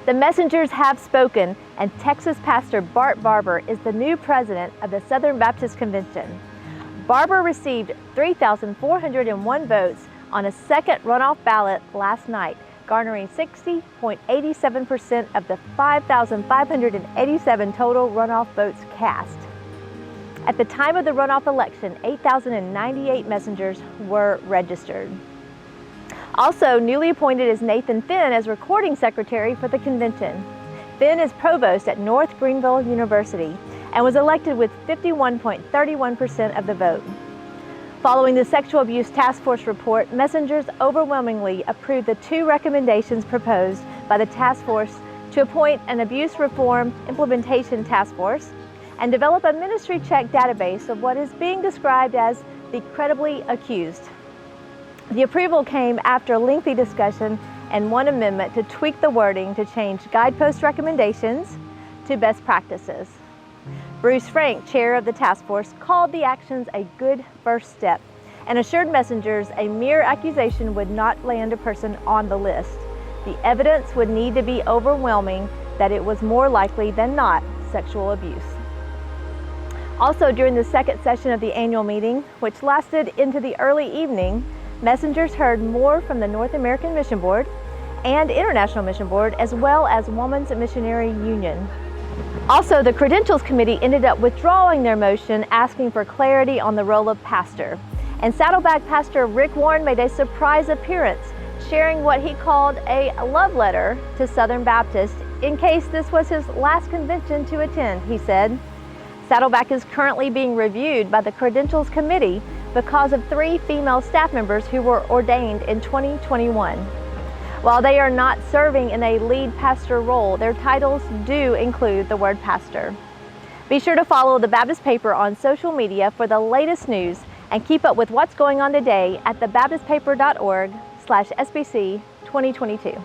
The messengers have spoken, and Texas pastor Bart Barber is the new president of the Southern Baptist Convention. Barber received 3,401 votes on a second runoff ballot last night, garnering 60.87% of the 5,587 total runoff votes cast. At the time of the runoff election, 8,098 messengers were registered. Also newly appointed is Nathan Finn as recording secretary for the convention. Finn is provost at North Greenville University and was elected with 51.31% of the vote. Following the Sexual Abuse Task Force report, messengers overwhelmingly approved the two recommendations proposed by the task force to appoint an Abuse Reform Implementation Task Force and develop a ministry check database of what is being described as the credibly accused. The approval came after lengthy discussion and one amendment to tweak the wording to change guidepost recommendations to best practices. Bruce Frank, chair of the task force, called the actions a good first step and assured messengers a mere accusation would not land a person on the list. The evidence would need to be overwhelming that it was more likely than not sexual abuse. Also, during the second session of the annual meeting, which lasted into the early evening, messengers heard more from the North American Mission Board and International Mission Board, as well as Women's Missionary Union. Also, the Credentials Committee ended up withdrawing their motion asking for clarity on the role of pastor. And Saddleback pastor Rick Warren made a surprise appearance, sharing what he called a love letter to Southern Baptists in case this was his last convention to attend, he said. Saddleback is currently being reviewed by the Credentials Committee because of 3 female staff members who were ordained in 2021. While they are not serving in a lead pastor role, their titles do include the word pastor. Be sure to follow the Baptist Paper on social media for the latest news and keep up with what's going on today at thebaptistpaper.org/SBC 2022.